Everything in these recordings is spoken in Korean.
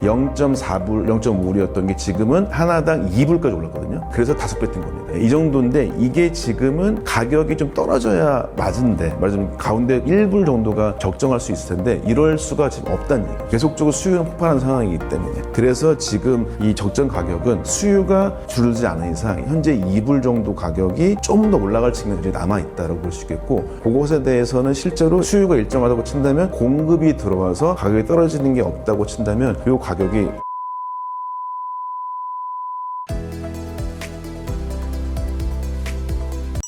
0.4불, 0.5불이었던 게 지금은 하나당 2불까지 올랐거든요. 그래서 5배 뛴 겁니다. 이 정도인데 이게 지금은 가격이 좀 떨어져야 맞은데, 말하자면 가운데 1불 정도가 적정할 수 있을 텐데 이럴 수가 지금 없다는 얘기예요. 계속적으로 수요는 폭발하는 상황이기 때문에. 그래서 지금 이 적정 가격은 수요가 줄지 않은 이상 현재 2불 정도 가격이 좀 더 올라갈 측면이 남아있다고 볼 수 있겠고, 그것에 대해서는 실제로 수요가 일정하다고 친다면 공급이 들어와서 가격이 떨어지는 게 없다고 친다면 이 가격이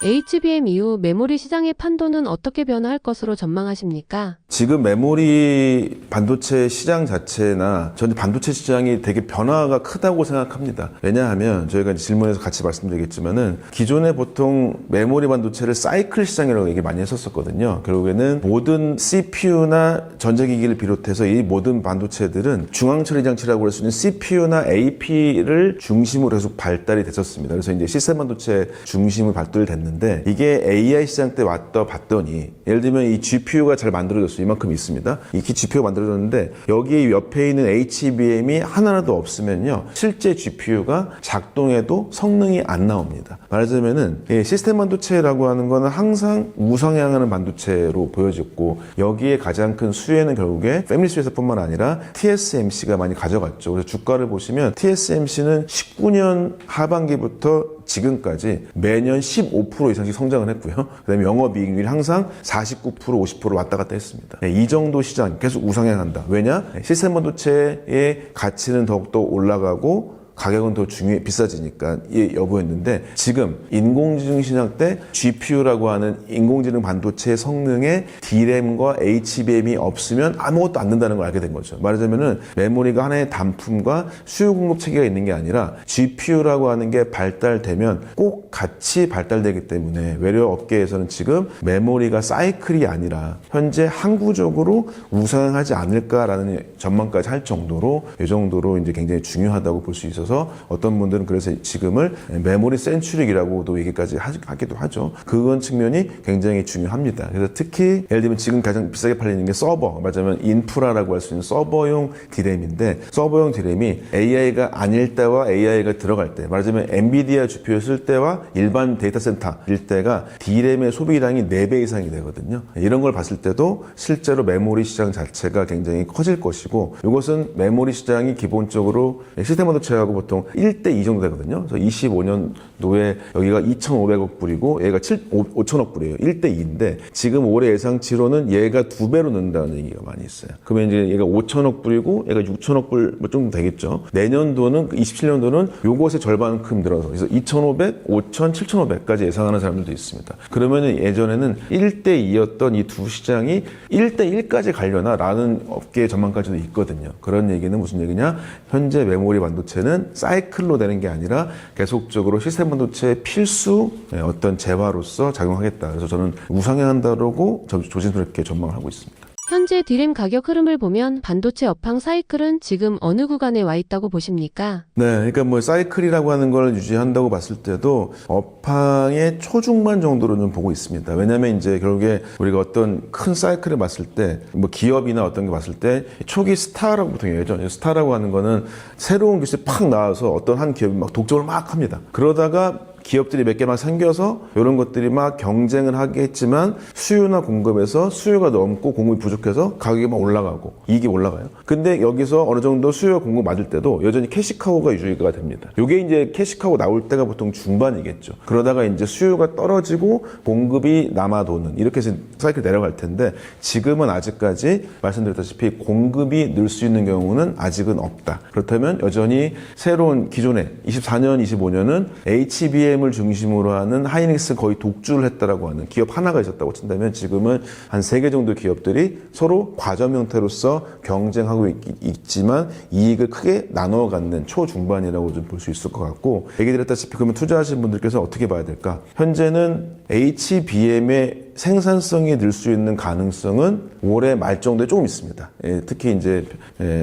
HBM 이후 메모리 시장의 판도는 어떻게 변화할 것으로 전망하십니까? 지금 메모리 반도체 시장 자체나 저는 반도체 시장이 되게 변화가 크다고 생각합니다. 왜냐하면 저희가 질문에서 같이 말씀드리겠지만은 기존에 보통 메모리 반도체를 사이클 시장이라고 얘기 많이 했었거든요. 결국에는 모든 CPU나 전자기기를 비롯해서 이 모든 반도체들은 중앙처리 장치라고 할 수 있는 CPU나 AP를 중심으로 계속 발달이 됐었습니다. 그래서 이제 시스템 반도체 중심으로 발달이 됐는데 이게 AI 시장 때 왔다 봤더니 예를 들면 이 GPU가 잘 만들어졌어요. 이만큼 있습니다. 이 GPU가 만들어졌는데 여기 옆에 있는 HBM이 하나라도 없으면요 실제 GPU가 작동해도 성능이 안 나옵니다. 말하자면은 시스템 반도체라고 하는 거는 항상 우상향하는 반도체로 보여졌고 여기에 가장 큰 수혜는 결국에 패밀리스에서뿐만 아니라 TSMC가 많이 가져갔죠. 그래서 주가를 보시면 TSMC는 19년 하반기부터 지금까지 매년 15% 이상씩 성장을 했고요. 그다음에 영업이익률이 항상 49%, 50% 왔다 갔다 했습니다. 이 정도 시장 계속 우상향한다. 왜냐? 시스템 반도체의 가치는 더욱더 올라가고 가격은 더 비싸지니까 이 여부였는데 지금 인공지능 시장 때 GPU라고 하는 인공지능 반도체의 성능에 D램과 HBM이 없으면 아무것도 안 된다는 걸 알게 된 거죠. 말하자면은 메모리가 하나의 단품과 수요 공급 체계가 있는 게 아니라 GPU라고 하는 게 발달되면 꼭 같이 발달되기 때문에 외래 업계에서는 지금 메모리가 사이클이 아니라 현재 항구적으로 우상향하지 않을까라는 전망까지 할 정도로 이 정도로 이제 굉장히 중요하다고 볼 수 있어서 어떤 분들은 그래서 지금을 메모리 센츄릭이라고도 얘기까지 하기도 하죠. 그건 측면이 굉장히 중요합니다. 그래서 특히 예를 들면 지금 가장 비싸게 팔리는 게 서버, 말하자면 인프라라고 할 수 있는 서버용 D램인데 서버용 D램이 AI가 아닐 때와 AI가 들어갈 때, 말하자면 엔비디아 GPU 쓸 때와 일반 데이터 센터일 때가 D램의 소비량이 4배 이상이 되거든요. 이런 걸 봤을 때도 실제로 메모리 시장 자체가 굉장히 커질 것이고 이것은 메모리 시장이 기본적으로 시스템 반도체하고 보통 1대2 정도 되거든요. 그래서 25년도에 여기가 2,500억 불이고 얘가 5천억 불이에요. 1대2인데 지금 올해 예상치로는 얘가 2배로 는다는 얘기가 많이 있어요. 그러면 이제 얘가 5천억 불이고 얘가 6천억 불 정도 되겠죠. 내년도는 27년도는 요것의 절반만큼 늘어서 그래서 2,500, 5,000, 7,500까지 예상하는 사람들도 있습니다. 그러면 예전에는 1대2였던 이 두 시장이 1대1까지 가려나 라는 업계의 전망까지도 있거든요. 그런 얘기는 무슨 얘기냐? 현재 메모리 반도체는 사이클로 되는 게 아니라 계속적으로 시스템 반도체의 필수 어떤 재화로서 작용하겠다. 그래서 저는 우상향한다고 조심스럽게 전망을 하고 있습니다. 현재 D램 가격 흐름을 보면 반도체 업황 사이클은 지금 어느 구간에 와 있다고 보십니까? 네, 그러니까 뭐 사이클이라고 하는 걸 유지한다고 봤을 때도 업황의 초중반 정도로는 보고 있습니다. 왜냐하면 이제 결국에 우리가 어떤 큰 사이클을 봤을 때 뭐 기업이나 어떤 게 봤을 때 초기 스타라고 보통 얘기하죠. 스타라고 하는 거는 새로운 기술이 팍 나와서 어떤 한 기업이 막 독점을 막 합니다. 그러다가 기업들이 몇 개 막 생겨서 이런 것들이 막 경쟁을 하겠지만 수요나 공급에서 수요가 넘고 공급이 부족해서 가격이 막 올라가고 이익이 올라가요. 근데 여기서 어느 정도 수요 공급 맞을 때도 여전히 캐시카우가 유지가 됩니다. 이게 이제 캐시카우 나올 때가 보통 중반이겠죠. 그러다가 이제 수요가 떨어지고 공급이 남아도는 이렇게 해서 사이클 내려갈 텐데 지금은 아직까지 말씀드렸다시피 공급이 늘 수 있는 경우는 아직은 없다. 그렇다면 여전히 새로운 기존에 24년, 25년은 HBM 을 중심으로 하는 하이닉스 거의 독주를 했다라고 하는 기업 하나가 있었다고 친다면 지금은 한 3개 정도 기업들이 서로 과점 형태로서 경쟁하고 있지만 이익을 크게 나눠 갖는 초중반이라고 좀 볼 수 있을 것 같고 얘기 드렸다시피 그러면 투자하신 분들께서 어떻게 봐야 될까? 현재는 HBM의 생산성이 늘 수 있는 가능성은 올해 말 정도에 조금 있습니다. 특히 이제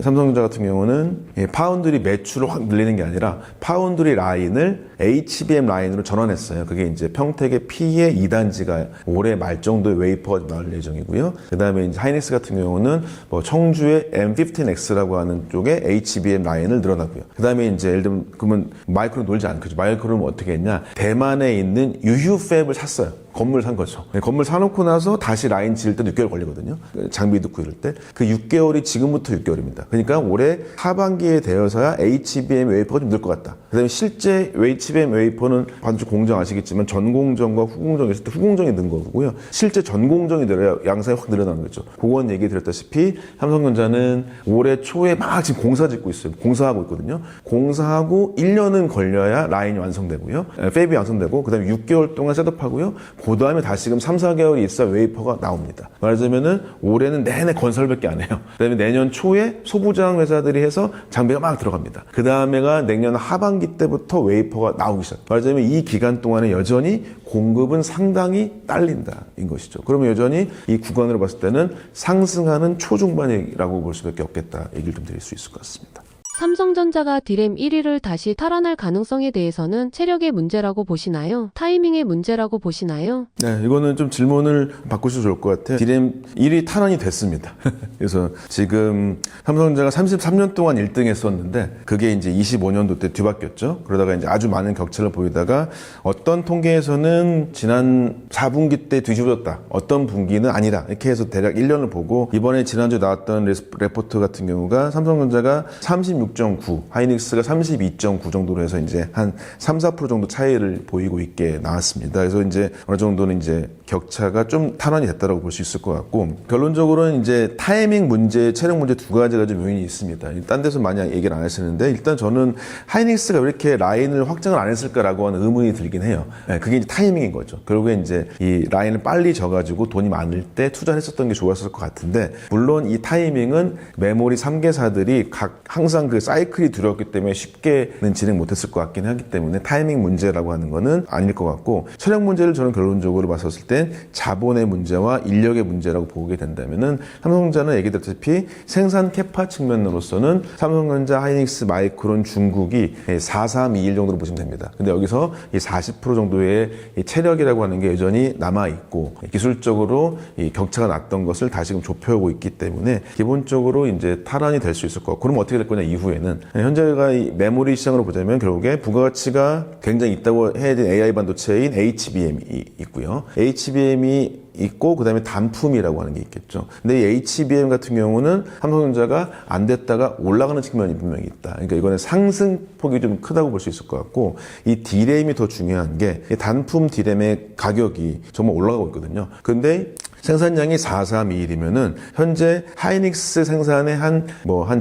삼성전자 같은 경우는 파운드리 매출을 확 늘리는 게 아니라 파운드리 라인을 HBM 라인으로 전환했어요. 그게 이제 평택의 P의 2단지가 올해 말 정도에 웨이퍼가 나올 예정이고요. 그 다음에 이제 하이닉스 같은 경우는 뭐 청주의 M15X라고 하는 쪽에 HBM 라인을 늘어나고요. 그 다음에 이제 예를 들면 그러면 마이크로 놀지 않겠죠. 마이크로는 어떻게 했냐? 대만에 있는 유휴 팹을 샀어요. 건물 산 거죠. 건물 사놓고 나서 다시 라인 지을 때 6개월 걸리거든요. 장비 넣고 이럴 때. 그 6개월이 지금부터 6개월입니다. 그러니까 올해 하반기에 되어서야 HBM 웨이퍼가 좀 늘 것 같다. 그 다음에 실제 HBM 웨이퍼는 반도체 공정 아시겠지만 전공정과 후공정이 있을 때 후공정이 는 거고요. 실제 전공정이 늘어야 양산이 확 늘어나는 거죠. 그건 얘기 드렸다시피 삼성전자는 올해 초에 막 지금 공사 짓고 있어요. 공사하고 있거든요. 공사하고 1년은 걸려야 라인이 완성되고요. 팹이 완성되고 그 다음에 6개월 동안 셋업하고요. 그 다음에 다시금 3, 4개월이 있어 웨이퍼가 나옵니다. 말하자면은 올해는 내내 건설밖에 안 해요. 그 다음에 내년 초에 소부장 회사들이 해서 장비가 막 들어갑니다. 그 다음에가 내년 하반기 때부터 웨이퍼가 나오기 시작. 말하자면 이 기간 동안에 여전히 공급은 상당히 딸린다인 것이죠. 그러면 여전히 이 구간으로 봤을 때는 상승하는 초중반이라고 볼 수밖에 없겠다 얘기를 좀 드릴 수 있을 것 같습니다. 삼성전자가 디램 1위를 다시 탈환할 가능성에 대해서는 체력의 문제라고 보시나요? 타이밍의 문제라고 보시나요? 네, 이거는 좀 질문을 바꾸셔도 좋을 것 같아요. 디램 1위 탈환이 됐습니다. 그래서 지금 삼성전자가 33년 동안 1등 했었는데 그게 이제 25년도 때 뒤바뀌었죠. 그러다가 이제 아주 많은 격차를 보이다가 어떤 통계에서는 지난 4분기 때 뒤집어졌다. 어떤 분기는 아니다. 이렇게 해서 대략 1년을 보고 이번에 지난주에 나왔던 레포트 같은 경우가 삼성전자가 36.9, 하이닉스가 32.9 정도로 해서 이제 한 3, 4% 정도 차이를 보이고 있게 나왔습니다. 그래서 이제 어느 정도는 이제 격차가 좀 탄환이 됐다고 볼 수 있을 것 같고 결론적으로는 이제 타이밍 문제, 체력 문제 두 가지가 좀 요인이 있습니다. 딴 데서 많이 얘기를 안 하시는데 일단 저는 하이닉스가 왜 이렇게 라인을 확장을 안 했을까라고 하는 의문이 들긴 해요. 그게 이제 타이밍인 거죠. 결국에 이제 이 라인을 빨리 져가지고 돈이 많을 때 투자를 했었던 게 좋았을 것 같은데 물론 이 타이밍은 메모리 3개사들이 항상 그 사이클이 두려웠기 때문에 쉽게는 진행 못했을 것 같긴 하기 때문에 타이밍 문제라고 하는 거는 아닐 것 같고 체력 문제를 저는 결론적으로 봤었을 땐 자본의 문제와 인력의 문제라고 보게 된다면은 삼성전자는 얘기 드렸다시피 생산 캐파 측면으로서는 삼성전자, 하이닉스, 마이크론, 중국이 4, 3, 2, 1 정도로 보시면 됩니다. 근데 여기서 이 40% 정도의 이 체력이라고 하는 게 여전히 남아있고 기술적으로 이 격차가 났던 것을 다시금 좁혀오고 있기 때문에 기본적으로 이제 탈환이 될 수 있을 것 같고 그럼 어떻게 될 거냐 이후에는 현재가 이 메모리 시장으로 보자면 결국에 부가가치가 굉장히 있다고 해야 되는 AI 반도체인 HBM이 있고요. HBM이 있고 그 다음에 단품이라고 하는 게 있겠죠. 근데 이 HBM 같은 경우는 삼성전자가 안 됐다가 올라가는 측면이 분명히 있다. 그러니까 이거는 상승폭이 좀 크다고 볼 수 있을 것 같고 이 D램이 더 중요한 게 단품 D램의 가격이 정말 올라가고 있거든요. 근데 생산량이 4321이면은 현재 하이닉스 생산의 한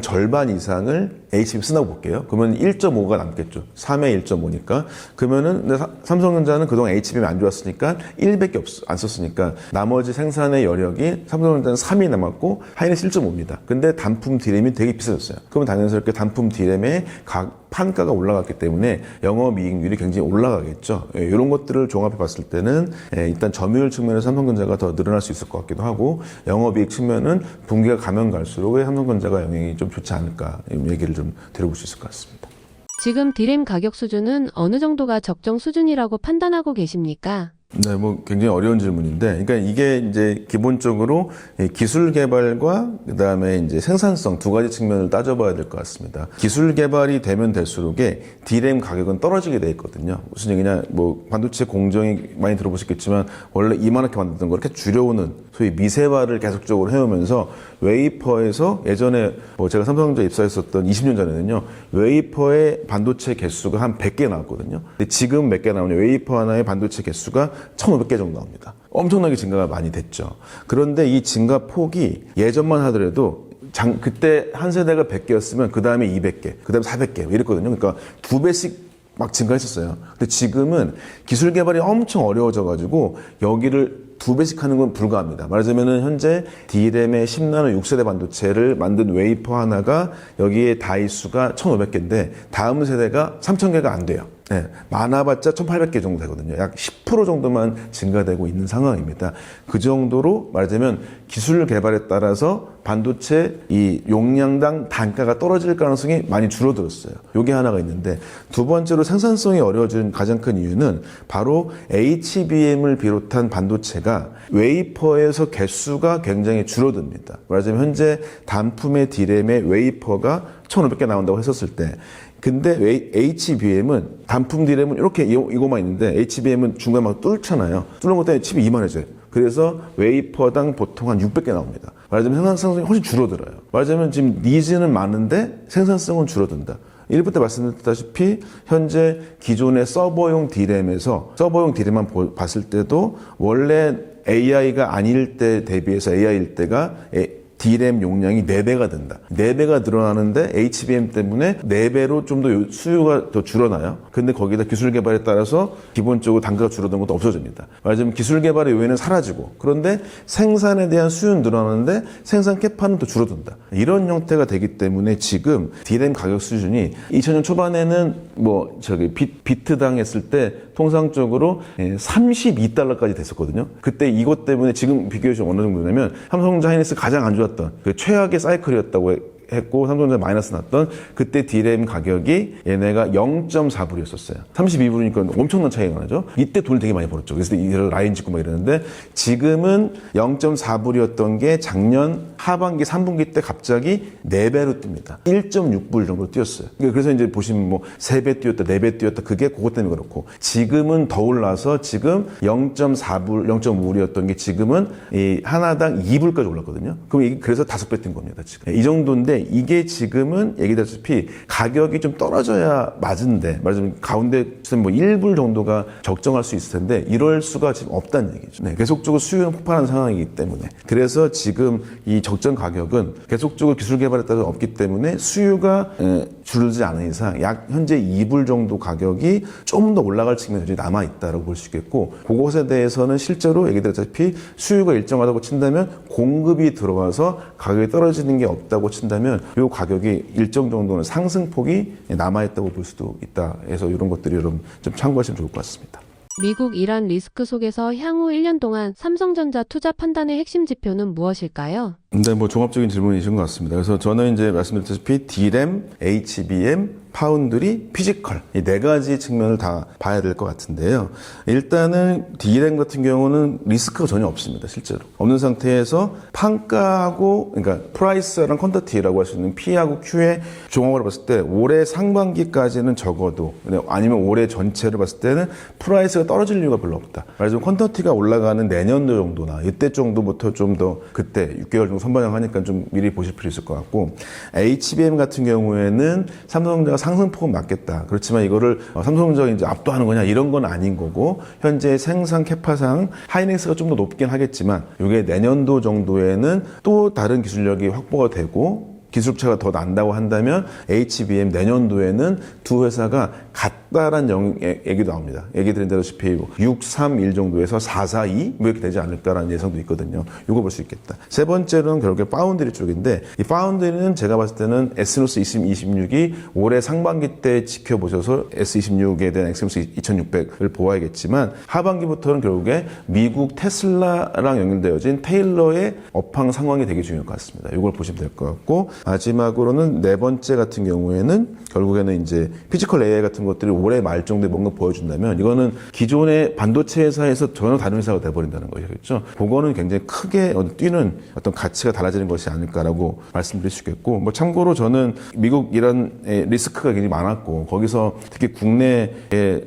절반 이상을 HBM 쓴다고 볼게요. 그러면 1.5가 남겠죠. 3에 1.5니까. 그러면은 삼성전자는 그동안 HBM이 안 좋았으니까 1밖에 안 썼으니까 나머지 생산의 여력이 삼성전자는 3이 남았고 하이닉스 1.5입니다. 근데 단품 D램이 되게 비싸졌어요. 그러면 당연스럽게 단품 D램의 판가가 올라갔기 때문에 영업이익률이 굉장히 올라가겠죠. 이런 것들을 종합해 봤을 때는 일단 점유율 측면에서 삼성전자가 더 늘어날 수 있을 것 같기도 하고 영업이익 측면은 분기가 가면 갈수록 삼성전자가 영향이 좀 좋지 않을까 얘기를 좀 드려볼 수 있을 것 같습니다. 지금 디램 가격 수준은 어느 정도가 적정 수준이라고 판단하고 계십니까? 네, 굉장히 어려운 질문인데, 그러니까 이게 이제 기본적으로 기술 개발과 그 다음에 이제 생산성 두 가지 측면을 따져봐야 될 것 같습니다. 기술 개발이 되면 될수록에 D램 가격은 떨어지게 돼 있거든요. 무슨 얘기냐, 반도체 공정이 많이 들어보셨겠지만 원래 이만하게 만들던 걸 이렇게 줄여오는 소위 미세화를 계속적으로 해오면서 웨이퍼에서 예전에 제가 삼성전자 입사했었던 20년 전에는요, 웨이퍼의 반도체 개수가 한 100개 나왔거든요. 근데 지금 몇 개 나오냐, 웨이퍼 하나의 반도체 개수가 1,500개 정도 나옵니다. 엄청나게 증가가 많이 됐죠. 그런데 이 증가 폭이 예전만 하더라도 그때 한 세대가 100개였으면 그 다음에 200개, 그 다음에 400개 이랬거든요. 그러니까 2배씩 막 증가했었어요. 근데 지금은 기술 개발이 엄청 어려워져가지고 여기를 2배씩 하는 건 불가합니다. 말하자면은 현재 D램의 10나노 6세대 반도체를 만든 웨이퍼 하나가 여기에 다이수가 1,500개인데 다음 세대가 3,000개가 안 돼요. 네, 많아봤자 1,800개 정도 되거든요. 약 10% 정도만 증가되고 있는 상황입니다. 그 정도로 말하자면 기술 개발에 따라서 반도체 이 용량당 단가가 떨어질 가능성이 많이 줄어들었어요. 이게 하나가 있는데, 두 번째로 생산성이 어려워진 가장 큰 이유는 바로 HBM을 비롯한 반도체가 웨이퍼에서 개수가 굉장히 줄어듭니다. 말하자면 현재 단품의 D램의 웨이퍼가 1,500개 나온다고 했었을 때, 근데 HBM은 단품 D램은 이렇게 이거만 있는데 HBM은 중간에 막 뚫잖아요. 뚫는 것 때문에 칩이 이만해져요. 그래서 웨이퍼당 보통 한 600개 나옵니다. 말하자면 생산성이 훨씬 줄어들어요. 말하자면 지금 니즈는 많은데 생산성은 줄어든다. 1부 때 말씀드렸다시피 현재 기존의 서버용 D램에서 서버용 D램만 봤을 때도 원래 AI가 아닐 때 대비해서 AI일 때가 D램 용량이 4배가 된다. 4배가 늘어나는데 HBM 때문에 4배로 좀 더 수요가 더 줄어나요. 근데 거기다 기술 개발에 따라서 기본적으로 단가가 줄어드는 것도 없어집니다. 말하자면 기술 개발의 요인은 사라지고, 그런데 생산에 대한 수요는 늘어나는데 생산 캐파는 또 줄어든다. 이런 형태가 되기 때문에 지금 D램 가격 수준이 2000년 초반에는 비트당 했을 때 통상적으로 32달러까지 됐었거든요. 그때 이것 때문에 지금 비교해서 어느 정도냐면 삼성전자 하이닉스 가장 안 좋았던 그 최악의 사이클이었다고 했고, 삼성전자 마이너스 났던 그때 D램 가격이 얘네가 0.4불이었었어요. 32불이니까 엄청난 차이가 나죠. 이때 돈을 되게 많이 벌었죠. 그래서 이런 라인 짓고 막 이러는데, 지금은 0.4불이었던 게 작년 하반기 3분기 때 갑자기 4배로 뜹니다. 1.6불 정도 뛰었어요. 그래서 이제 보시면 뭐 3배 뛰었다, 4배 뛰었다, 그게 그것 때문에 그렇고, 지금은 더 올라서 지금 0.4불, 0.5불이었던 게 지금은 이 하나당 2불까지 올랐거든요. 그럼 이게 그래서 5배 뛴 겁니다, 지금. 이 정도인데, 이게 지금은 얘기했다시피 가격이 좀 떨어져야 맞은데, 말하자면 가운데 뭐 1불 정도가 적정할 수 있을 텐데 이럴 수가 지금 없다는 얘기죠. 네, 계속적으로 수요는 폭발하는 상황이기 때문에, 그래서 지금 이 적정 가격은 계속적으로 기술 개발에 따라서 없기 때문에 수요가 줄지 않은 이상 약 현재 2불 정도 가격이 좀 더 올라갈 측면이 남아있다고 볼 수 있겠고, 그것에 대해서는 실제로 얘기드렸다시피 수요가 일정하다고 친다면 공급이 들어와서 가격이 떨어지는 게 없다고 친다면 이 가격이 일정 정도는 상승폭이 남아있다고 볼 수도 있다 해서 이런 것들이 여러분 좀 참고하시면 좋을 것 같습니다. 미국 이란 리스크 속에서 향후 1년 동안 삼성전자 투자 판단의 핵심 지표는 무엇일까요? 네, 뭐 종합적인 질문이신 것 같습니다. 그래서 저는 이제 말씀드렸다시피 D램, HBM, 파운드리, 피지컬 이 4가지 측면을 다 봐야 될 것 같은데요. 일단은 D램 같은 경우는 리스크가 전혀 없습니다. 실제로 없는 상태에서 판가하고, 그러니까 프라이스랑 퀀터티라고 할 수 있는 P하고 Q의 종합으로 봤을 때 올해 상반기까지는 적어도, 아니면 올해 전체를 봤을 때는 프라이스가 떨어질 이유가 별로 없다. 말하자면 퀀터티가 올라가는 내년도 정도나 이때 정도부터 좀 더, 그때 6개월 정도 선반영하니까 좀 미리 보실 필요 있을 것 같고, HBM 같은 경우에는 삼성전자가 상승폭은 맞겠다. 그렇지만 이거를 삼성전자가 이제 압도하는 거냐 이런 건 아닌 거고, 현재 생산 캐파상 하이닉스가 좀 더 높긴 하겠지만 이게 내년도 정도에는 또 다른 기술력이 확보가 되고 기술차가 더 난다고 한다면 HBM 내년도에는 두 회사가 같다라는 얘기도 나옵니다. 얘기 드린 대로시피 631 정도에서 442 뭐 이렇게 되지 않을까라는 예상도 있거든요. 이거 볼 수 있겠다. 세 번째로는 결국에 파운드리 쪽인데, 이 파운드리는 제가 봤을 때는 에스노스 2026이 올해 상반기 때 지켜보셔서 S26에 대한 엑스노스 2600을 보아야겠지만, 하반기부터는 결국에 미국 테슬라랑 연결되어진 테일러의 업황 상황이 되게 중요할 것 같습니다. 이걸 보시면 될 것 같고, 마지막으로는 네 번째 같은 경우에는 결국에는 이제 피지컬 AI 같은 것들이 올해 말 정도에 뭔가 보여준다면, 이거는 기존의 반도체 회사에서 전혀 다른 회사가 돼버린다는 거겠죠. 그거는 굉장히 크게 뛰는 어떤 가치가 달라지는 것이 아닐까라고 말씀드릴 수 있겠고, 뭐 참고로 저는 미국 이란의 리스크가 굉장히 많았고, 거기서 특히 국내에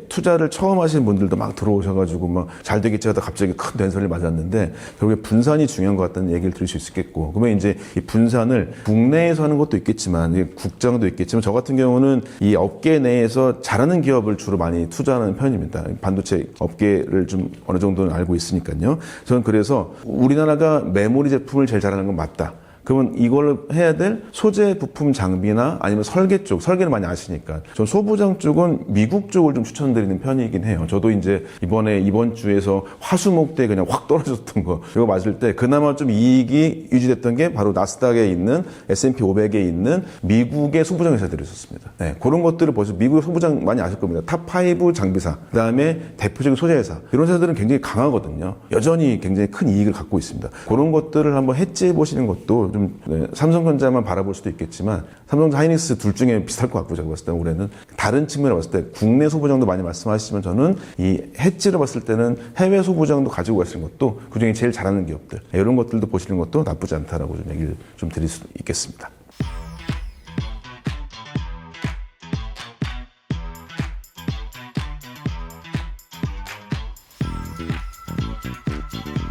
투자를 처음 하시는 분들도 막 들어오셔가지고 막 잘 되겠지 하다 갑자기 큰 된소리를 맞았는데, 결국에 분산이 중요한 것 같다는 얘기를 들을 수 있겠고, 그러면 이제 이 분산을 국내에서 하는 것도 있겠지만 국장도 있겠지만, 저 같은 경우는 이 업계 내에서 잘하는 기업을 주로 많이 투자하는 편입니다. 반도체 업계를 좀 어느 정도는 알고 있으니까요. 저는 그래서 우리나라가 메모리 제품을 제일 잘하는 건 맞다. 그러면 이걸 해야 될 소재, 부품, 장비나 아니면 설계 쪽, 설계를 많이 아시니까 전 소부장 쪽은 미국 쪽을 좀 추천드리는 편이긴 해요. 저도 이제 이번 주에서 화수목대 그냥 확 떨어졌던 거 이거 맞을 때 그나마 좀 이익이 유지됐던 게 바로 나스닥에 있는 S&P 500에 있는 미국의 소부장 회사들이 있었습니다. 네, 그런 것들을 보셔서 미국의 소부장 많이 아실 겁니다. 탑5 장비사, 그 다음에 대표적인 소재 회사 이런 회사들은 굉장히 강하거든요. 여전히 굉장히 큰 이익을 갖고 있습니다. 그런 것들을 한번 해지해 보시는 것도 좀 삼성전자만 바라볼 수도 있겠지만 삼성전자, 하이닉스 둘 중에 비슷할 것 같고 제가 봤을 때 올해는 다른 측면을 봤을 때 국내 소부장도 많이 말씀하시지만 저는 이 해지를 봤을 때는 해외 소부장도 가지고 가시는 것도 그중에 제일 잘하는 기업들 이런 것들도 보시는 것도 나쁘지 않다라고 좀 얘기를 좀 드릴 수 있겠습니다.